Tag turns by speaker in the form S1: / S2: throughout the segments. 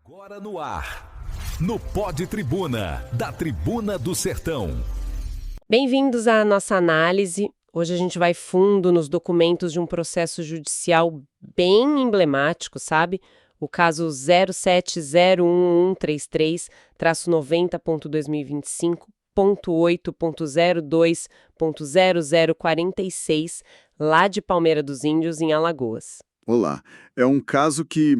S1: Agora no ar, no Pod Tribuna, da Tribuna do Sertão.
S2: Bem-vindos à nossa análise. Hoje a gente vai fundo nos documentos de um processo judicial bem emblemático, sabe? O caso 0701133-90.2025.8.02.0046, lá de Palmeira dos Índios, em Alagoas.
S3: Olá, é um caso que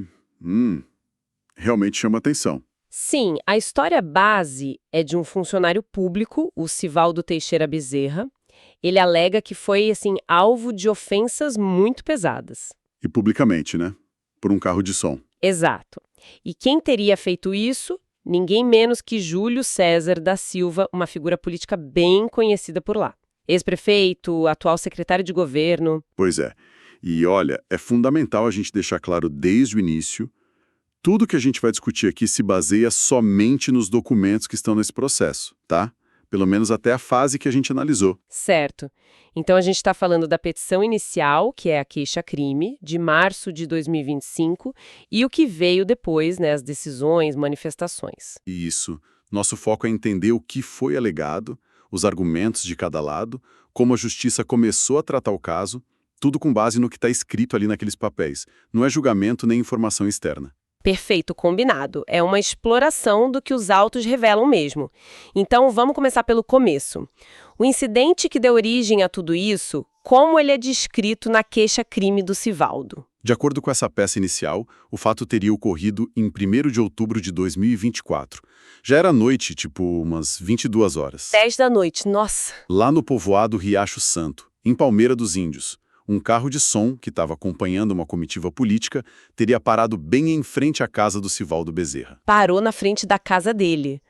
S3: realmente chama atenção.
S2: Sim, a história base é de um funcionário público, o Sivaldo Teixeira Bezerra. Ele alega que foi, alvo de ofensas muito pesadas.
S3: E publicamente, né? Por um carro de som.
S2: Exato. E quem teria feito isso? Ninguém menos que Júlio César da Silva, uma figura política bem conhecida por lá. Ex-prefeito, atual secretário de governo.
S3: Pois é. E olha, é fundamental a gente deixar claro desde o início, tudo que a gente vai discutir aqui se baseia somente nos documentos que estão nesse processo, tá? Pelo menos até a fase que a gente analisou.
S2: Certo. Então a gente está falando da petição inicial, que é a queixa-crime, de março de 2025, e o que veio depois, né, as decisões, manifestações.
S3: Isso. Nosso foco é entender o que foi alegado, os argumentos de cada lado, como a justiça começou a tratar o caso, tudo com base no que está escrito ali naqueles papéis. Não é julgamento nem informação externa.
S2: Perfeito, combinado. É uma exploração do que os autos revelam mesmo. Então, vamos começar pelo começo. O incidente que deu origem a tudo isso, como ele é descrito na queixa-crime do Sivaldo?
S3: De acordo com essa peça inicial, o fato teria ocorrido em 1º de outubro de 2024. Já era noite, tipo umas 22 horas.
S2: 10 da noite, nossa!
S3: Lá no povoado Riacho Santo, em Palmeira dos Índios. Um carro de som, que estava acompanhando uma comitiva política, teria parado bem em frente à casa do Sivaldo Bezerra.
S2: Parou na frente da casa dele.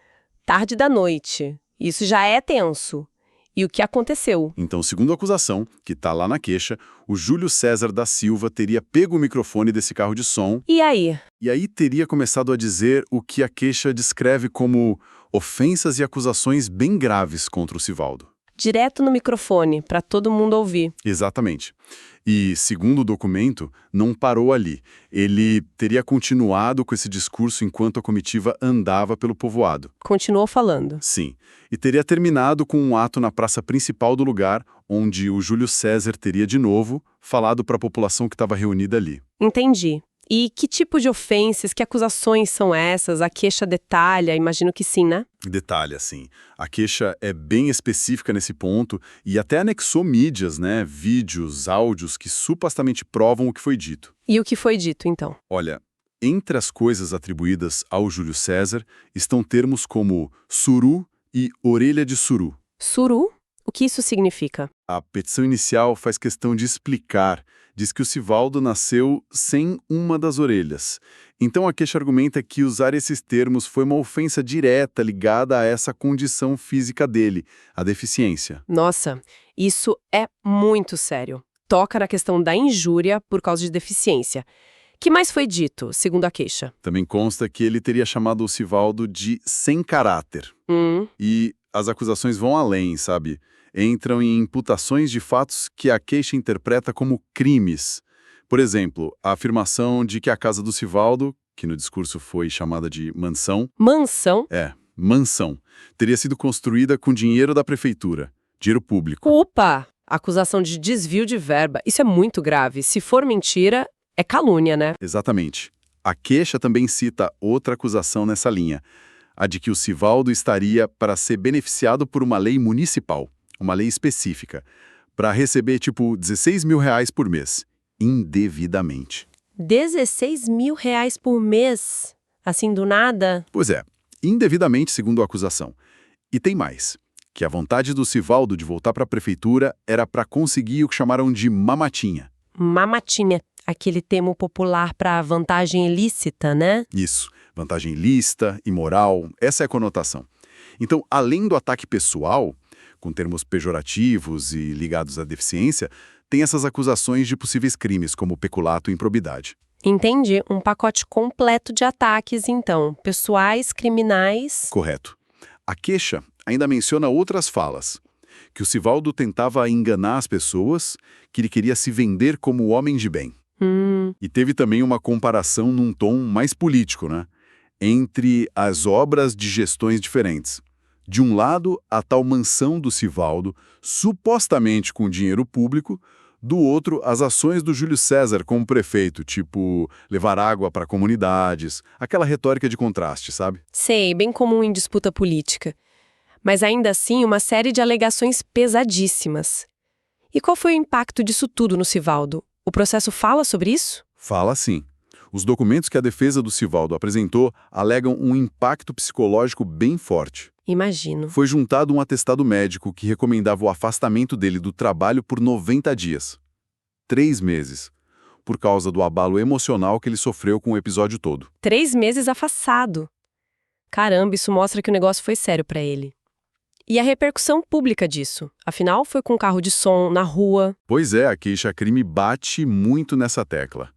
S2: Tarde da noite. Isso já é tenso. E o que aconteceu?
S3: Então, segundo a acusação, que está lá na queixa, o Júlio César da Silva teria pego o microfone desse carro de som.
S2: E aí?
S3: E aí teria começado a dizer o que a queixa descreve como ofensas e acusações bem graves contra o Sivaldo.
S2: Direto no microfone, para todo mundo ouvir.
S3: Exatamente. E, segundo o documento, não parou ali. Ele teria continuado com esse discurso enquanto a comitiva andava pelo povoado.
S2: Continuou falando.
S3: Sim. E teria terminado com um ato na praça principal do lugar, onde o Júlio César teria, de novo, falado para a população que estava reunida ali.
S2: Entendi. E que tipo de ofensas, que acusações são essas? A queixa detalha? Imagino que sim, né?
S3: Detalhe, assim, a queixa é bem específica nesse ponto e até anexou mídias, né, vídeos, áudios que supostamente provam o que foi dito.
S2: E o que foi dito, então?
S3: Olha, entre as coisas atribuídas ao Júlio César estão termos como suru e orelha de suru.
S2: Suru? O que isso significa?
S3: A petição inicial faz questão de explicar. Diz que o Sivaldo nasceu sem uma das orelhas. Então a queixa argumenta que usar esses termos foi uma ofensa direta ligada a essa condição física dele, a deficiência.
S2: Nossa, isso é muito sério. Toca na questão da injúria por causa de deficiência. Que mais foi dito, segundo a queixa?
S3: Também consta que ele teria chamado o Sivaldo de sem caráter. E as acusações vão além, sabe? Entram em imputações de fatos que a queixa interpreta como crimes. Por exemplo, a afirmação de que a casa do Sivaldo, que no discurso foi chamada de mansão...
S2: Mansão?
S3: Mansão. Teria sido construída com dinheiro da prefeitura, dinheiro público.
S2: Opa! Acusação de desvio de verba. Isso é muito grave. Se for mentira, é calúnia, né?
S3: Exatamente. A queixa também cita outra acusação nessa linha, a de que o Sivaldo estaria para ser beneficiado por uma lei municipal. Uma lei específica, para receber, tipo, R$16 mil por mês, indevidamente.
S2: R$16 mil por mês? Assim, do nada?
S3: Pois é, indevidamente, segundo a acusação. E tem mais, que a vontade do Sivaldo de voltar para a prefeitura era para conseguir o que chamaram de mamatinha.
S2: Mamatinha, aquele termo popular para vantagem ilícita, né?
S3: Isso, vantagem ilícita, imoral, essa é a conotação. Então, além do ataque pessoal, com termos pejorativos e ligados à deficiência, tem essas acusações de possíveis crimes, como peculato e improbidade.
S2: Entendi. Um pacote completo de ataques, então. Pessoais, criminais...
S3: Correto. A queixa ainda menciona outras falas. Que o Sivaldo tentava enganar as pessoas, que ele queria se vender como homem de bem. E teve também uma comparação num tom mais político, né? entre as obras de gestões diferentes. De um lado, a tal mansão do Sivaldo, supostamente com dinheiro público, do outro, as ações do Júlio César como prefeito, tipo levar água para comunidades, aquela retórica de contraste, sabe?
S2: Sei, bem comum em disputa política. Mas ainda assim, uma série de alegações pesadíssimas. E qual foi o impacto disso tudo no Sivaldo? O processo fala sobre isso?
S3: Fala sim. Os documentos que a defesa do Sivaldo apresentou alegam um impacto psicológico bem forte.
S2: Imagino.
S3: Foi juntado um atestado médico que recomendava o afastamento dele do trabalho por 90 dias. 3 meses. Por causa do abalo emocional que ele sofreu com o episódio todo.
S2: 3 meses afastado. Caramba, isso mostra que o negócio foi sério pra ele. E a repercussão pública disso? Afinal, foi com carro de som, na rua.
S3: Pois é, a queixa-crime bate muito nessa tecla.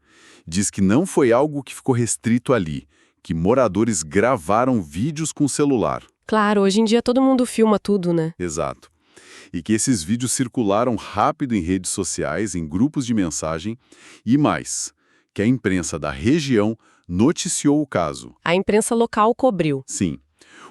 S3: Diz que não foi algo que ficou restrito ali, que moradores gravaram vídeos com celular.
S2: Claro, hoje em dia todo mundo filma tudo, né?
S3: Exato. E que esses vídeos circularam rápido em redes sociais, em grupos de mensagem, e mais, que a imprensa da região noticiou o caso.
S2: A imprensa local cobriu.
S3: Sim.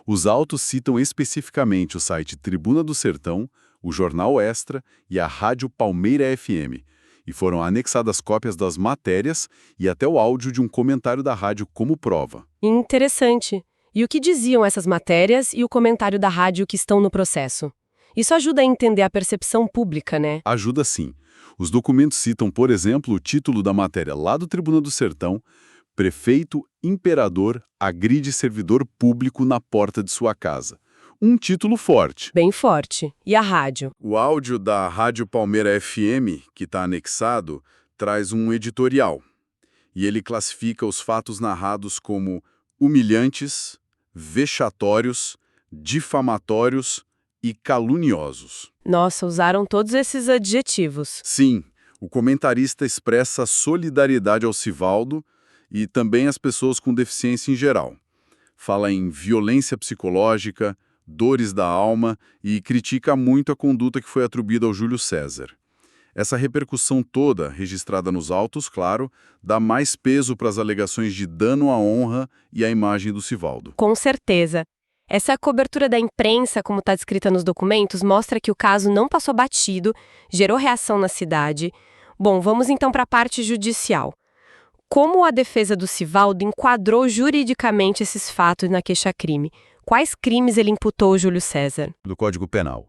S3: Os autos citam especificamente o site Tribuna do Sertão, o Jornal Extra e a Rádio Palmeira FM, e foram anexadas cópias das matérias e até o áudio de um comentário da rádio como prova.
S2: Interessante. E o que diziam essas matérias e o comentário da rádio que estão no processo? Isso ajuda a entender a percepção pública, né?
S3: Ajuda sim. Os documentos citam, por exemplo, o título da matéria lá do Tribuna do Sertão: Prefeito Imperador agride servidor público na porta de sua casa. Um título forte.
S2: Bem forte. E a rádio?
S3: O áudio da Rádio Palmeira FM, que está anexado, traz um editorial. E ele classifica os fatos narrados como humilhantes, vexatórios, difamatórios e caluniosos.
S2: Nossa, usaram todos esses adjetivos.
S3: Sim, o comentarista expressa solidariedade ao Sivaldo e também às pessoas com deficiência em geral. Fala em violência psicológica, dores da alma e critica muito a conduta que foi atribuída ao Júlio César. Essa repercussão toda, registrada nos autos, claro, dá mais peso para as alegações de dano à honra e à imagem do Sivaldo.
S2: Com certeza. Essa cobertura da imprensa, como está descrita nos documentos, mostra que o caso não passou batido, gerou reação na cidade. Bom, vamos então para a parte judicial. Como a defesa do Sivaldo enquadrou juridicamente esses fatos na queixa-crime? Quais crimes ele imputou ao Júlio César?
S3: Do Código Penal.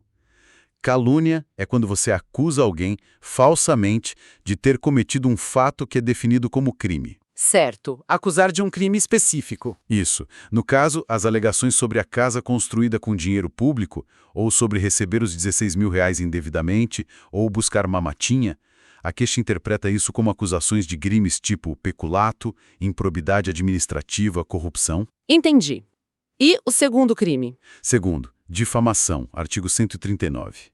S3: Calúnia é quando você acusa alguém falsamente de ter cometido um fato que é definido como crime.
S4: Certo, acusar de um crime específico.
S3: Isso. No caso, as alegações sobre a casa construída com dinheiro público, ou sobre receber os R$16 mil indevidamente, ou buscar uma matinha, a queixa interpreta isso como acusações de crimes tipo peculato, improbidade administrativa, corrupção.
S4: Entendi. E o segundo crime?
S3: Segundo, difamação, artigo 139.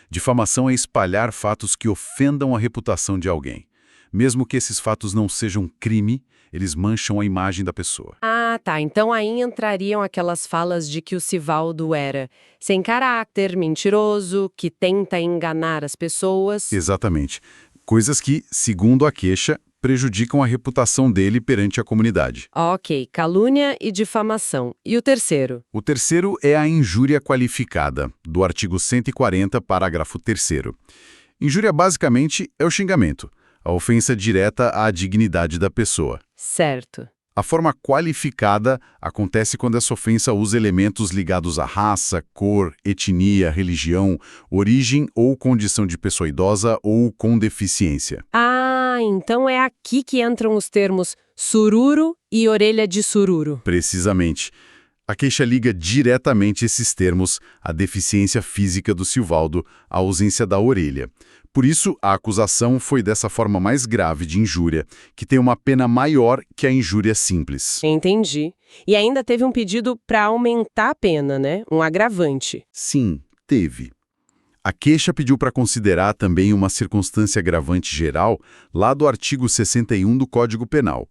S3: Difamação é espalhar fatos que ofendam a reputação de alguém. Mesmo que esses fatos não sejam crime, eles mancham a imagem da pessoa.
S2: Ah, tá. Então aí entrariam aquelas falas de que o Sivaldo era sem caráter, mentiroso, que tenta enganar as pessoas.
S3: Exatamente. Coisas que, segundo a queixa, prejudicam a reputação dele perante a comunidade.
S2: Ok, calúnia e difamação. E o terceiro?
S3: O terceiro é a injúria qualificada, do artigo 140, parágrafo 3º. Injúria basicamente é o xingamento, a ofensa direta à dignidade da pessoa.
S2: Certo.
S3: A forma qualificada acontece quando essa ofensa usa elementos ligados à raça, cor, etnia, religião, origem ou condição de pessoa idosa ou com deficiência.
S2: Ah, então é aqui que entram os termos sururu e orelha de sururu.
S3: Precisamente. A queixa liga diretamente esses termos à deficiência física do Sivaldo, à ausência da orelha. Por isso, a acusação foi dessa forma mais grave de injúria, que tem uma pena maior que a injúria simples.
S2: Entendi. E ainda teve um pedido para aumentar a pena, né? Um agravante.
S3: Sim, teve. A queixa pediu para considerar também uma circunstância agravante geral lá do artigo 61 do Código Penal,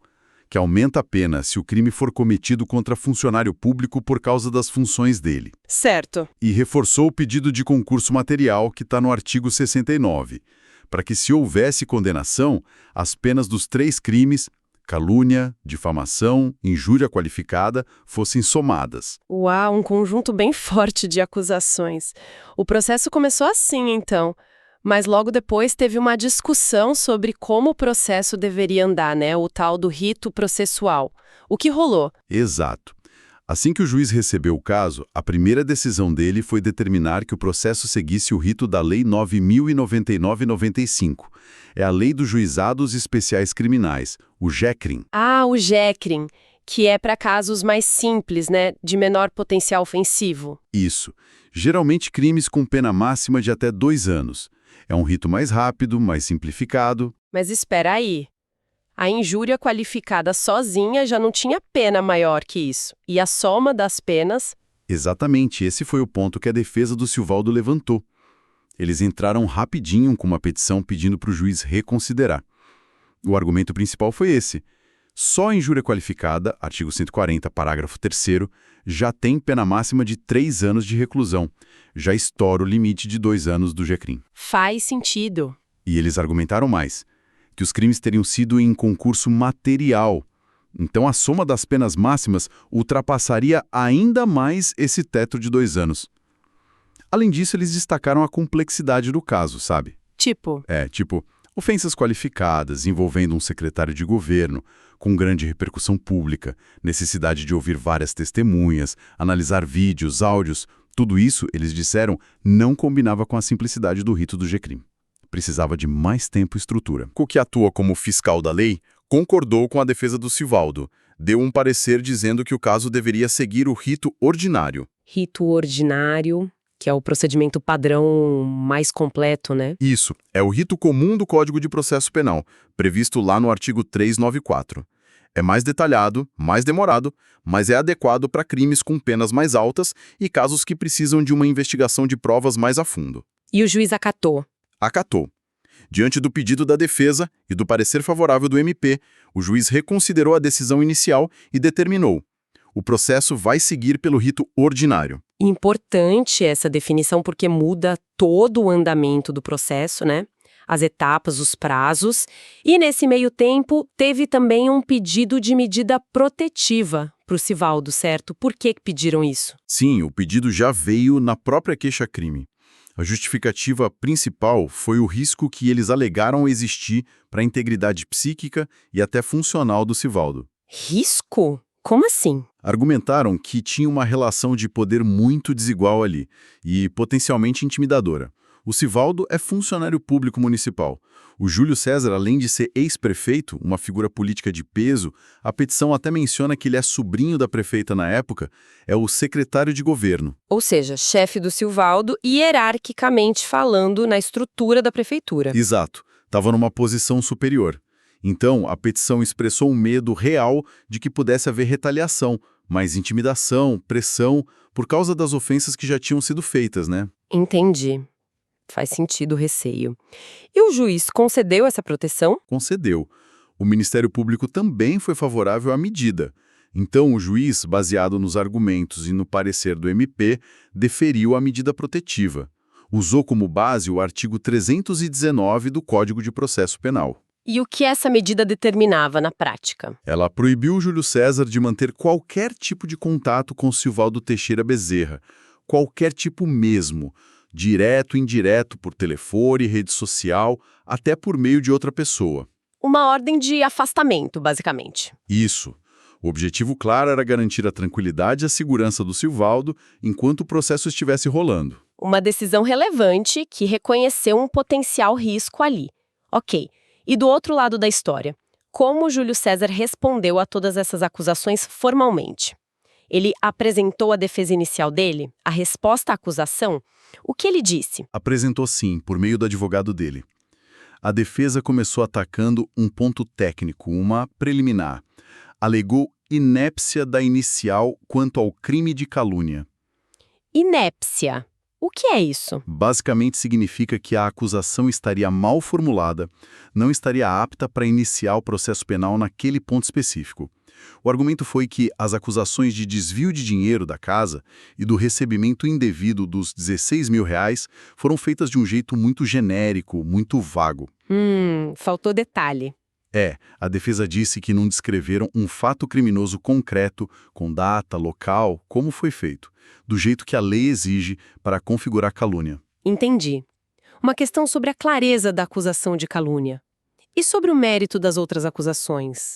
S3: que aumenta a pena se o crime for cometido contra funcionário público por causa das funções dele.
S2: Certo.
S3: E reforçou o pedido de concurso material que está no artigo 69, para que, se houvesse condenação, as penas dos 3 crimes calúnia, difamação, injúria qualificada fossem somadas.
S2: Uau, um conjunto bem forte de acusações. O processo começou assim, então. Mas logo depois teve uma discussão sobre como o processo deveria andar, né? O tal do rito processual. O que rolou?
S3: Exato. Assim que o juiz recebeu o caso, a primeira decisão dele foi determinar que o processo seguisse o rito da Lei 9.099/95. É a Lei dos Juizados Especiais Criminais, o JECRIM.
S2: Ah, o JECRIM, que é para casos mais simples, né? De menor potencial ofensivo.
S3: Isso. Geralmente crimes com pena máxima de até 2 anos. É um rito mais rápido, mais simplificado.
S2: Mas espera aí. A injúria qualificada sozinha já não tinha pena maior que isso. E a soma das penas...
S3: Exatamente, esse foi o ponto que a defesa do Silvaldo levantou. Eles entraram rapidinho com uma petição pedindo para o juiz reconsiderar. O argumento principal foi esse. Só a injúria qualificada, artigo 140, parágrafo 3º, já tem pena máxima de 3 anos de reclusão. Já estoura o limite de 2 anos do JECRIM.
S2: Faz sentido.
S3: E eles argumentaram mais, que os crimes teriam sido em concurso material. Então a soma das penas máximas ultrapassaria ainda mais esse teto de 2 anos. Além disso, eles destacaram a complexidade do caso, sabe?
S2: Tipo,
S3: Ofensas qualificadas envolvendo um secretário de governo, com grande repercussão pública, necessidade de ouvir várias testemunhas, analisar vídeos, áudios, tudo isso, eles disseram, não combinava com a simplicidade do rito do JECRIM. Precisava de mais tempo e estrutura. O que atua como fiscal da lei concordou com a defesa do Silvaldo. Deu um parecer dizendo que o caso deveria seguir o rito ordinário.
S2: rito ordinário, que é o procedimento padrão mais completo, né?
S3: Isso, é o rito comum do Código de Processo Penal, previsto lá no artigo 394. É mais detalhado, mais demorado, mas é adequado para crimes com penas mais altas e casos que precisam de uma investigação de provas mais a fundo.
S2: E o juiz acatou.
S3: Acatou. Diante do pedido da defesa e do parecer favorável do MP, o juiz reconsiderou a decisão inicial e determinou: o processo vai seguir pelo rito ordinário.
S2: Importante essa definição porque muda todo o andamento do processo, né? As etapas, os prazos. E nesse meio tempo, teve também um pedido de medida protetiva para o Silvaldo, certo? Por que pediram isso?
S3: Sim, o pedido já veio na própria queixa-crime. A justificativa principal foi o risco que eles alegaram existir para a integridade psíquica e até funcional do Silvaldo.
S2: Risco? Como assim?
S3: Argumentaram que tinha uma relação de poder muito desigual ali e potencialmente intimidadora. O Silvaldo é funcionário público municipal. O Júlio César, além de ser ex-prefeito, uma figura política de peso, a petição até menciona que ele é sobrinho da prefeita na época, é o secretário de governo.
S2: Ou seja, chefe do Silvaldo, hierarquicamente falando na estrutura da prefeitura.
S3: Exato, estava numa posição superior. Então, a petição expressou um medo real de que pudesse haver retaliação, mais intimidação, pressão, por causa das ofensas que já tinham sido feitas, né?
S2: Entendi. Faz sentido o receio. E o juiz concedeu essa proteção?
S3: Concedeu. O Ministério Público também foi favorável à medida. Então, o juiz, baseado nos argumentos e no parecer do MP, deferiu a medida protetiva. Usou como base o artigo 319 do Código de Processo Penal.
S2: E o que essa medida determinava na prática?
S3: Ela proibiu Júlio César de manter qualquer tipo de contato com Silvaldo Teixeira Bezerra. Qualquer tipo mesmo. Direto, indireto, por telefone, rede social, até por meio de outra pessoa.
S2: Uma ordem de afastamento, basicamente.
S3: Isso. O objetivo claro era garantir a tranquilidade e a segurança do Silvaldo enquanto o processo estivesse rolando.
S2: Uma decisão relevante que reconheceu um potencial risco ali. Ok. E do outro lado da história, como Júlio César respondeu a todas essas acusações formalmente? Ele apresentou a defesa inicial dele, a resposta à acusação? O que ele disse?
S3: Apresentou sim, por meio do advogado dele. A defesa começou atacando um ponto técnico, uma preliminar. Alegou inépcia da inicial quanto ao crime de calúnia.
S2: Inépcia. O que é isso?
S3: Basicamente significa que a acusação estaria mal formulada, não estaria apta para iniciar o processo penal naquele ponto específico. O argumento foi que as acusações de desvio de dinheiro da casa e do recebimento indevido dos R$16 mil foram feitas de um jeito muito genérico, muito vago.
S2: Faltou detalhe.
S3: A defesa disse que não descreveram um fato criminoso concreto, com data, local, como foi feito, do jeito que a lei exige para configurar calúnia.
S2: Entendi. Uma questão sobre a clareza da acusação de calúnia. E sobre o mérito das outras acusações?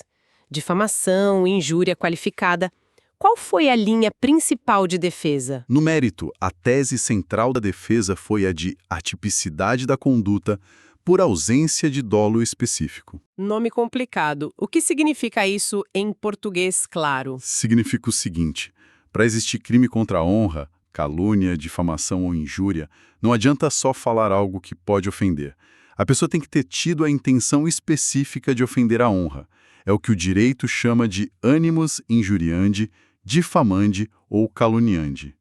S2: Difamação, injúria qualificada. Qual foi a linha principal de defesa?
S3: No mérito, a tese central da defesa foi a de atipicidade da conduta por ausência de dolo específico.
S2: Nome complicado. O que significa isso em português claro?
S3: Significa o seguinte: para existir crime contra a honra, calúnia, difamação ou injúria, não adianta só falar algo que pode ofender. A pessoa tem que ter tido a intenção específica de ofender a honra. É o que o direito chama de animus injuriandi, difamandi ou caluniandi.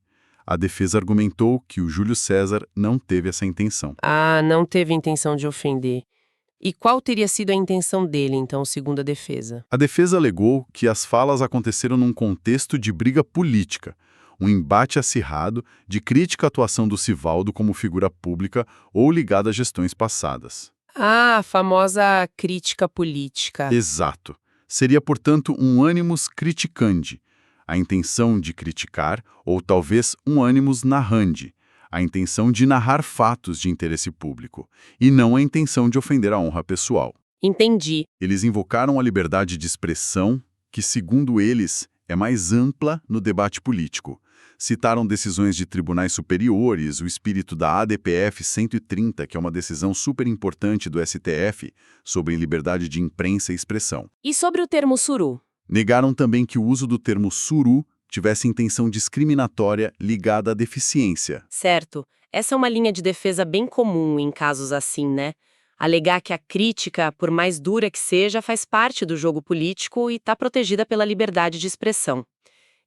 S3: A defesa argumentou que o Júlio César não teve essa intenção.
S2: Ah, não teve intenção de ofender. E qual teria sido a intenção dele, então, segundo a defesa?
S3: A defesa alegou que as falas aconteceram num contexto de briga política, um embate acirrado de crítica à atuação do Sivaldo como figura pública ou ligada a gestões passadas.
S2: Ah, a famosa crítica política.
S3: Exato. Seria, portanto, um animus criticandi, a intenção de criticar, ou talvez um animus narrandi, a intenção de narrar fatos de interesse público, e não a intenção de ofender a honra pessoal.
S2: Entendi.
S3: Eles invocaram a liberdade de expressão, que, segundo eles, é mais ampla no debate político. Citaram decisões de tribunais superiores, o espírito da ADPF 130, que é uma decisão super importante do STF sobre liberdade de imprensa e expressão.
S2: E sobre o termo suru?
S3: Negaram também que o uso do termo suru tivesse intenção discriminatória ligada à deficiência.
S2: Certo. Essa é uma linha de defesa bem comum em casos assim, né? Alegar que a crítica, por mais dura que seja, faz parte do jogo político e está protegida pela liberdade de expressão.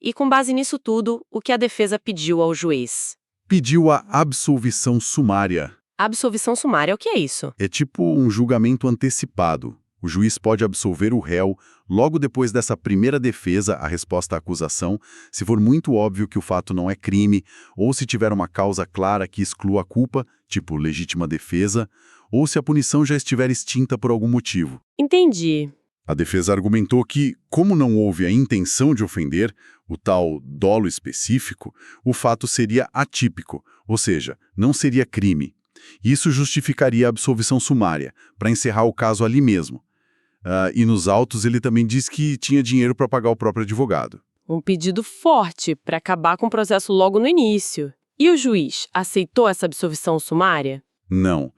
S2: E com base nisso tudo, o que a defesa pediu ao juiz?
S3: Pediu a absolvição sumária.
S2: Absolvição sumária, o que é isso?
S3: É tipo um julgamento antecipado. O juiz pode absolver o réu logo depois dessa primeira defesa, a resposta à acusação, se for muito óbvio que o fato não é crime, ou se tiver uma causa clara que exclua a culpa, tipo legítima defesa, ou se a punição já estiver extinta por algum motivo.
S2: Entendi.
S3: A defesa argumentou que, como não houve a intenção de ofender, o tal dolo específico, o fato seria atípico, ou seja, não seria crime. Isso justificaria a absolvição sumária, para encerrar o caso ali mesmo. E nos autos ele também diz que tinha dinheiro para pagar o próprio advogado.
S2: Um pedido forte para acabar com o processo logo no início. E o juiz aceitou essa absolvição sumária?
S3: Não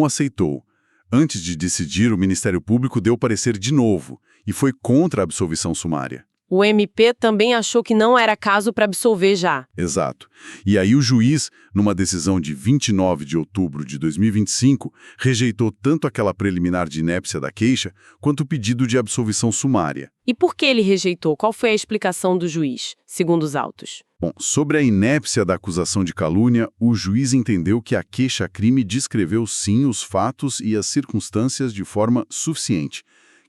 S3: aceitou. Antes de decidir, o Ministério Público deu parecer de novo e foi contra a absolvição sumária.
S2: O MP também achou que não era caso para absolver já.
S3: Exato. E aí o juiz, numa decisão de 29 de outubro de 2025, rejeitou tanto aquela preliminar de inépcia da queixa, quanto o pedido de absolvição sumária.
S2: E por que ele rejeitou? Qual foi a explicação do juiz, segundo os autos?
S3: Bom, sobre a inépcia da acusação de calúnia, o juiz entendeu que a queixa-crime descreveu sim os fatos e as circunstâncias de forma suficiente,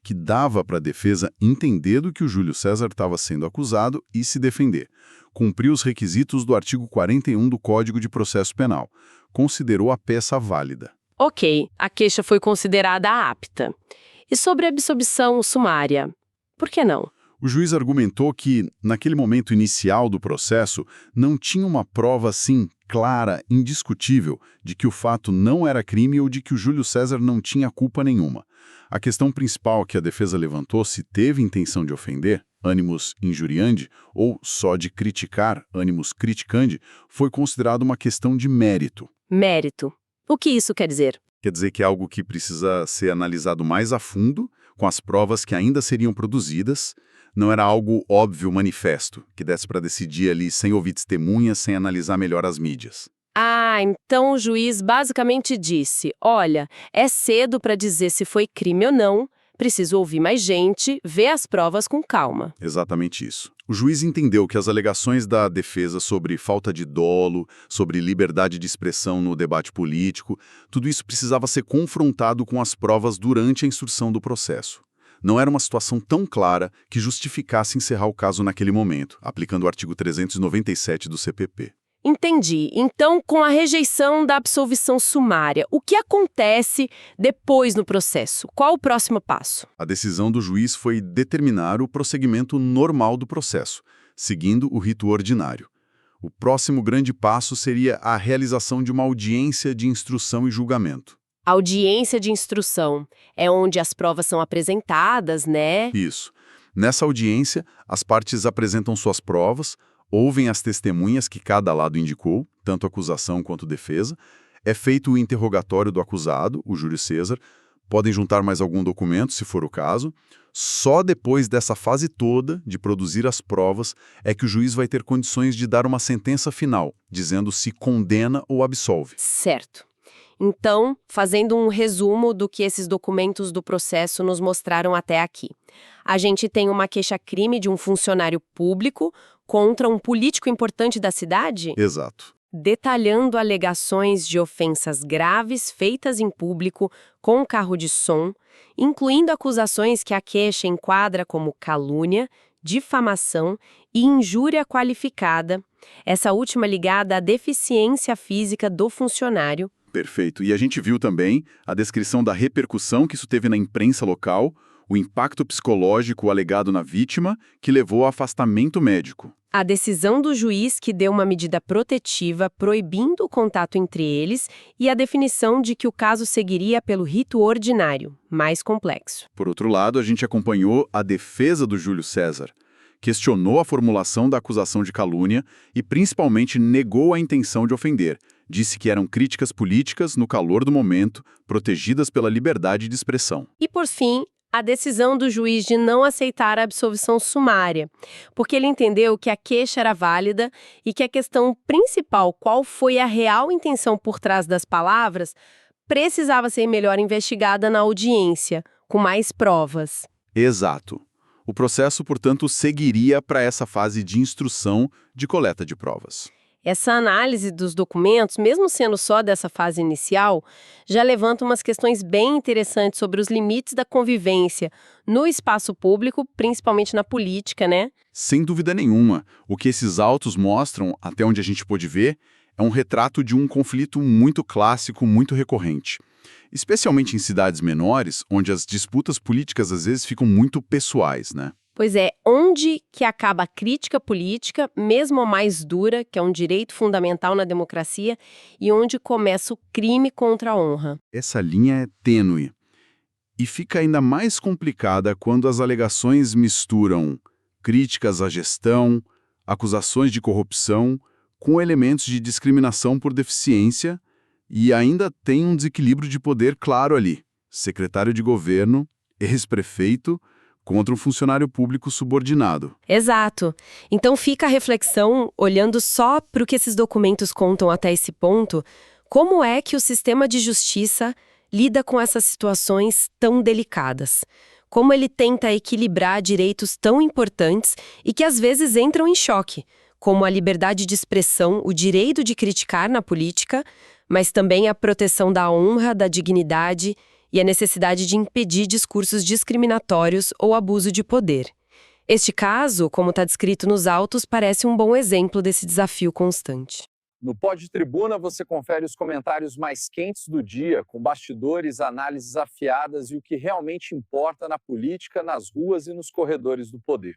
S3: que dava para a defesa entender do que o Júlio César estava sendo acusado e se defender. Cumpriu os requisitos do artigo 41 do Código de Processo Penal. Considerou a peça válida.
S2: Ok, a queixa foi considerada apta. E sobre a absolvição sumária? Por que não?
S3: O juiz argumentou que, naquele momento inicial do processo, não tinha uma prova assim clara, indiscutível, de que o fato não era crime ou de que o Júlio César não tinha culpa nenhuma. A questão principal que a defesa levantou, se teve intenção de ofender, animus injuriandi, ou só de criticar, animus criticandi, foi considerado uma questão de mérito.
S2: Mérito. O que isso quer dizer?
S3: Quer dizer que é algo que precisa ser analisado mais a fundo, com as provas que ainda seriam produzidas. Não era algo óbvio, manifesto, que desse para decidir ali sem ouvir testemunhas, sem analisar melhor as mídias.
S2: Ah, então o juiz basicamente disse, olha, é cedo para dizer se foi crime ou não, preciso ouvir mais gente, ver as provas com calma.
S3: Exatamente isso. O juiz entendeu que as alegações da defesa sobre falta de dolo, sobre liberdade de expressão no debate político, tudo isso precisava ser confrontado com as provas durante a instrução do processo. Não era uma situação tão clara que justificasse encerrar o caso naquele momento, aplicando o artigo 397 do CPP.
S2: Entendi. Então, com a rejeição da absolvição sumária, o que acontece depois no processo? Qual o próximo passo?
S3: A decisão do juiz foi determinar o prosseguimento normal do processo, seguindo o rito ordinário. O próximo grande passo seria a realização de uma audiência de instrução e julgamento.
S2: Audiência de instrução é onde as provas são apresentadas, né?
S3: Isso. Nessa audiência, as partes apresentam suas provas, ouvem as testemunhas que cada lado indicou, tanto acusação quanto defesa, é feito o interrogatório do acusado, o Júlio César, podem juntar mais algum documento, se for o caso. Só depois dessa fase toda de produzir as provas é que o juiz vai ter condições de dar uma sentença final, dizendo se condena ou absolve.
S2: Certo. Então, fazendo um resumo do que esses documentos do processo nos mostraram até aqui. A gente tem uma queixa-crime de um funcionário público contra um político importante da cidade?
S3: Exato.
S2: Detalhando alegações de ofensas graves feitas em público com carro de som, incluindo acusações que a queixa enquadra como calúnia, difamação e injúria qualificada, essa última ligada à deficiência física do funcionário.
S3: Perfeito. E a gente viu também a descrição da repercussão que isso teve na imprensa local, o impacto psicológico alegado na vítima, que levou ao afastamento médico.
S2: A decisão do juiz que deu uma medida protetiva proibindo o contato entre eles e a definição de que o caso seguiria pelo rito ordinário, mais complexo.
S3: Por outro lado, a gente acompanhou a defesa do Júlio César. Questionou a formulação da acusação de calúnia e principalmente negou a intenção de ofender. Disse que eram críticas políticas no calor do momento, protegidas pela liberdade de expressão.
S2: E, por fim, a decisão do juiz de não aceitar a absolvição sumária, porque ele entendeu que a queixa era válida e que a questão principal, qual foi a real intenção por trás das palavras, precisava ser melhor investigada na audiência, com mais provas.
S3: Exato. O processo, portanto, seguiria para essa fase de instrução de coleta de provas.
S2: Essa análise dos documentos, mesmo sendo só dessa fase inicial, já levanta umas questões bem interessantes sobre os limites da convivência no espaço público, principalmente na política, né?
S3: Sem dúvida nenhuma. O que esses autos mostram, até onde a gente pôde ver, é um retrato de um conflito muito clássico, muito recorrente. Especialmente em cidades menores, onde as disputas políticas às vezes ficam muito pessoais, né?
S2: Pois é, onde que acaba a crítica política, mesmo a mais dura, que é um direito fundamental na democracia, e onde começa o crime contra a honra.
S3: Essa linha é tênue. E fica ainda mais complicada quando as alegações misturam críticas à gestão, acusações de corrupção, com elementos de discriminação por deficiência, e ainda tem um desequilíbrio de poder claro ali. Secretário de governo, ex-prefeito, contra um funcionário público subordinado.
S2: Exato. Então fica a reflexão, olhando só para o que esses documentos contam até esse ponto, como é que o sistema de justiça lida com essas situações tão delicadas? Como ele tenta equilibrar direitos tão importantes e que às vezes entram em choque, como a liberdade de expressão, o direito de criticar na política, mas também a proteção da honra, da dignidade e a necessidade de impedir discursos discriminatórios ou abuso de poder. Este caso, como está descrito nos autos, parece um bom exemplo desse desafio constante.
S5: No Pod Tribuna você confere os comentários mais quentes do dia, com bastidores, análises afiadas e o que realmente importa na política, nas ruas e nos corredores do poder.